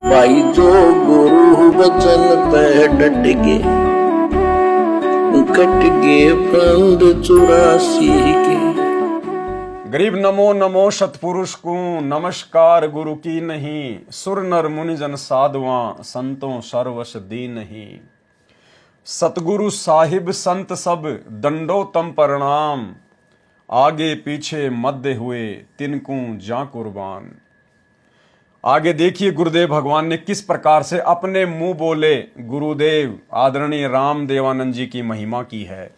भाई जो गुरु वचन पे डट के कट गए फंद 84 के। गरीब नमो नमो सतपुरुष को नमस्कार गुरु की नहीं, सुर नर मुनि जन साधुआ संतों सर्वस दी नहीं। सतगुरु साहिब संत सब दंडोतम प्रणाम, आगे पीछे मध्य हुए तिनको जा कुर्बान। आगे देखिए गुरुदेव भगवान ने किस प्रकार से अपने मुंह बोले गुरुदेव आदरणीय राम देवानंद जी की महिमा की है।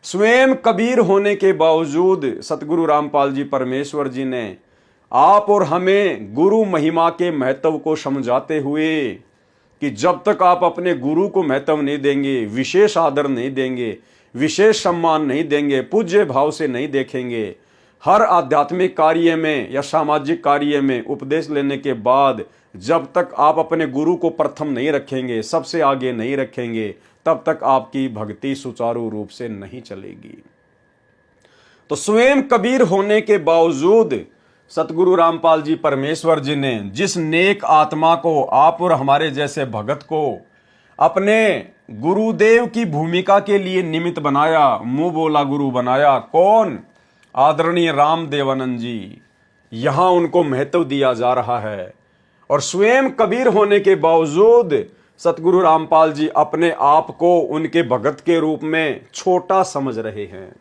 स्वयं कबीर होने के बावजूद सतगुरु रामपाल जी परमेश्वर जी ने आप और हमें गुरु महिमा के महत्व को समझाते हुए कि जब तक आप अपने गुरु को महत्व नहीं देंगे, विशेष आदर नहीं देंगे, विशेष सम्मान नहीं देंगे, पूज्य भाव से नहीं देखेंगे, हर आध्यात्मिक कार्य में या सामाजिक कार्य में उपदेश लेने के बाद जब तक आप अपने गुरु को प्रथम नहीं रखेंगे, सबसे आगे नहीं रखेंगे, तब तक आपकी भक्ति सुचारू रूप से नहीं चलेगी। तो स्वयं कबीर होने के बावजूद सतगुरु रामपाल जी परमेश्वर जी ने जिस नेक आत्मा को, आप और हमारे जैसे भगत को अपने गुरुदेव की भूमिका के लिए निमित्त बनाया, मुंह बोला गुरु बनाया, कौन? आदरणीय राम देवानंद जी। यहां उनको महत्व दिया जा रहा है और स्वयं कबीर होने के बावजूद सतगुरु रामपाल जी अपने आप को उनके भगत के रूप में छोटा समझ रहे हैं।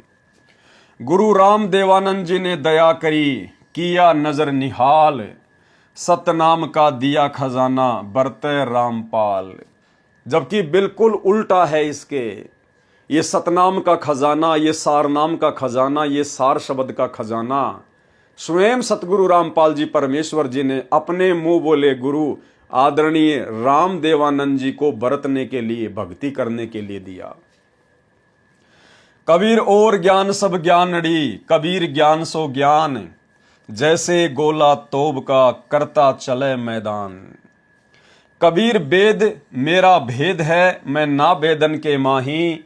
गुरु राम देवानंद जी ने दया करी, किया नजर निहाल, सतनाम का दिया खजाना बरते रामपाल। जबकि बिल्कुल उल्टा है इसके। ये सतनाम का खजाना, ये सारनाम का खजाना, ये सार शब्द का खजाना स्वयं सतगुरु रामपाल जी परमेश्वर जी ने अपने मुंह बोले गुरु आदरणीय राम देवानंद जी को बरतने के लिए, भक्ति करने के लिए दिया। कबीर और ज्ञान सब ज्ञानड़ी, कबीर ज्ञान सो ज्ञान, जैसे गोला तोब का करता चले मैदान। कबीर वेद मेरा भेद है, मैं ना वेदन के माही,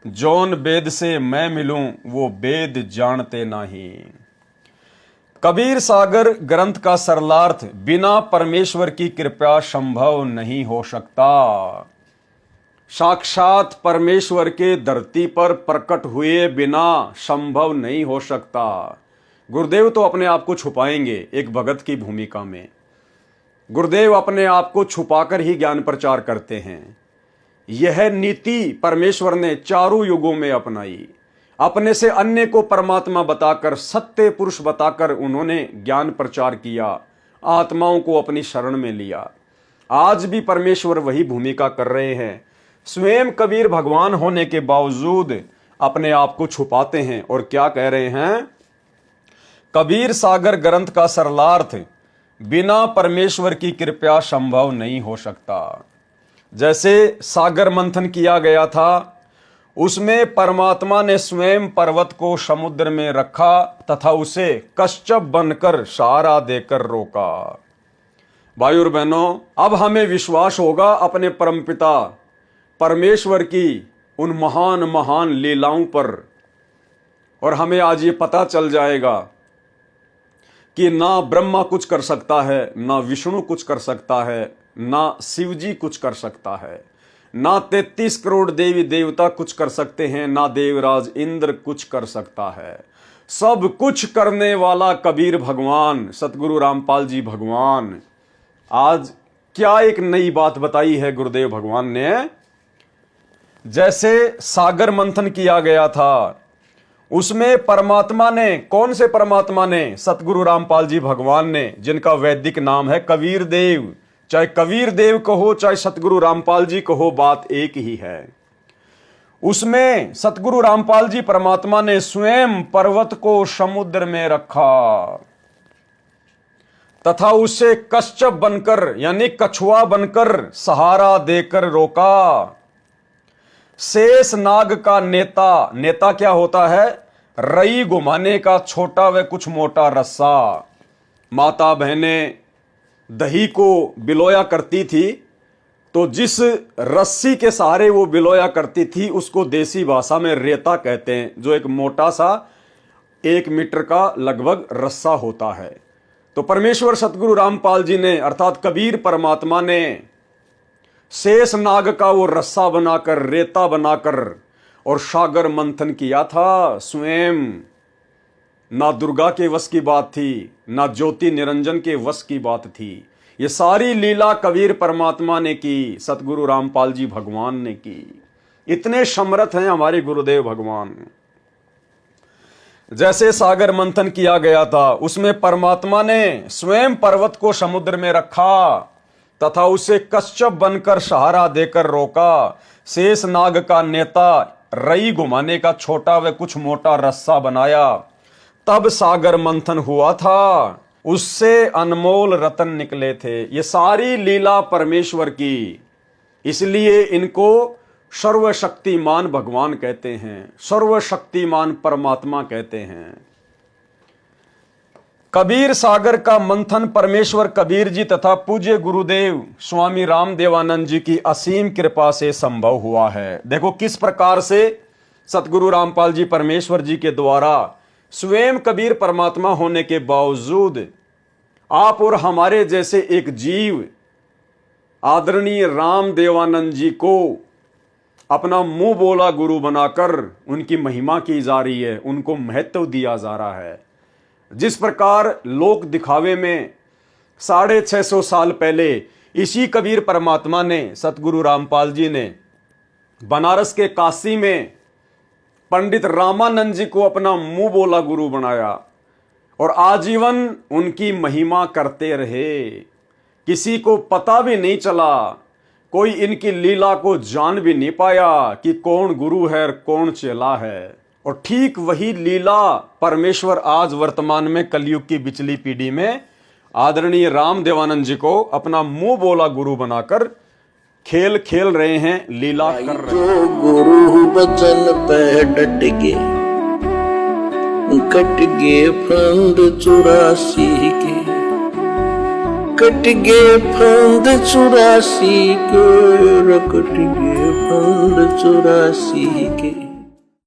जौन वेद से मैं मिलूं वो वेद जानते नहीं। कबीर सागर ग्रंथ का सरलार्थ, बिना परमेश्वर की कृपा संभव नहीं हो सकता। साक्षात परमेश्वर के धरती पर प्रकट हुए बिना संभव नहीं हो सकता। गुरुदेव तो अपने आप को छुपाएंगे एक भगत की भूमिका में। गुरुदेव अपने आप को छुपाकर ही ज्ञान प्रचार करते हैं। यह नीति परमेश्वर ने चारों युगों में अपनाई। अपने से अन्य को परमात्मा बताकर, सत्य पुरुष बताकर उन्होंने ज्ञान प्रचार किया, आत्माओं को अपनी शरण में लिया। आज भी परमेश्वर वही भूमिका कर रहे हैं। स्वयं कबीर भगवान होने के बावजूद अपने आप को छुपाते हैं और क्या कह रहे हैं? कबीर सागर ग्रंथ का सरलार्थ, बिना परमेश्वर की कृपा संभव नहीं हो सकता। जैसे सागर मंथन किया गया था, उसमें परमात्मा ने स्वयं पर्वत को समुद्र में रखा तथा उसे कश्यप बनकर सहारा देकर रोका। भाई और बहनों, अब हमें विश्वास होगा अपने परमपिता परमेश्वर की उन महान महान लीलाओं पर, और हमें आज ये पता चल जाएगा कि ना ब्रह्मा कुछ कर सकता है, ना विष्णु कुछ कर सकता है, ना शिव जी कुछ कर सकता है, ना 33 करोड़ देवी देवता कुछ कर सकते हैं, ना देवराज इंद्र कुछ कर सकता है। सब कुछ करने वाला कबीर भगवान, सतगुरु रामपाल जी भगवान। आज क्या एक नई बात बताई है गुरुदेव भगवान ने। जैसे सागर मंथन किया गया था, उसमें परमात्मा ने, कौन से परमात्मा ने? सतगुरु रामपाल जी भगवान ने, जिनका वैदिक नाम है कबीर देव। चाहे कबीर देव कहो, चाहे सतगुरु रामपाल जी कहो, बात एक ही है। उसमें सतगुरु रामपाल जी परमात्मा ने स्वयं पर्वत को समुद्र में रखा तथा उसे कश्यप बनकर यानी कछुआ बनकर सहारा देकर रोका। शेष नाग का नेता, नेता क्या होता है? रई घुमाने का छोटा व कुछ मोटा रस्सा। माता बहनें दही को बिलोया करती थी, तो जिस रस्सी के सहारे वो बिलोया करती थी उसको देसी भाषा में रेता कहते हैं, जो एक मोटा सा 1 मीटर का लगभग रस्सा होता है। तो परमेश्वर सतगुरु रामपाल जी ने अर्थात कबीर परमात्मा ने शेष नाग का वो रस्सा बनाकर, रेता बनाकर और सागर मंथन किया था। स्वयं ना दुर्गा के वश की बात थी, ना ज्योति निरंजन के वश की बात थी। ये सारी लीला कबीर परमात्मा ने की, सतगुरु रामपाल जी भगवान ने की। इतने समर्थ हैं हमारे गुरुदेव भगवान। जैसे सागर मंथन किया गया था, उसमें परमात्मा ने स्वयं पर्वत को समुद्र में रखा तथा उसे कश्यप बनकर सहारा देकर रोका। शेष नाग का नेता रई घुमाने का छोटा व कुछ मोटा रस्सा बनाया, तब सागर मंथन हुआ था। उससे अनमोल रतन निकले थे। ये सारी लीला परमेश्वर की, इसलिए इनको सर्वशक्तिमान भगवान कहते हैं, सर्वशक्तिमान परमात्मा कहते हैं। कबीर सागर का मंथन परमेश्वर कबीर जी तथा पूज्य गुरुदेव स्वामी रामदेवानंद जी की असीम कृपा से संभव हुआ है। देखो किस प्रकार से सतगुरु रामपाल जी परमेश्वर जी के द्वारा स्वयं कबीर परमात्मा होने के बावजूद आप और हमारे जैसे एक जीव आदरणीय रामदेवानंद जी को अपना मुंह बोला गुरु बनाकर उनकी महिमा की जा रही है, उनको महत्व दिया जा रहा है। जिस प्रकार लोक दिखावे में 650 साल पहले इसी कबीर परमात्मा ने, सतगुरु रामपाल जी ने बनारस के काशी में पंडित रामानंद जी को अपना मुंह बोला गुरु बनाया और आजीवन उनकी महिमा करते रहे। किसी को पता भी नहीं चला, कोई इनकी लीला को जान भी नहीं पाया कि कौन गुरु है और कौन चेला है। और ठीक वही लीला परमेश्वर आज वर्तमान में कलयुग की बिचली पीढ़ी में आदरणीय रामदेवानंद जी को अपना मुंह बोला गुरु बनाकर खेल खेल रहे हैं, लीला कर रहे हैं। जो गुरु बचन पे डट के कट गए फंद 84 के, कट गए फंद 84 के, कट गए फंद 84 के।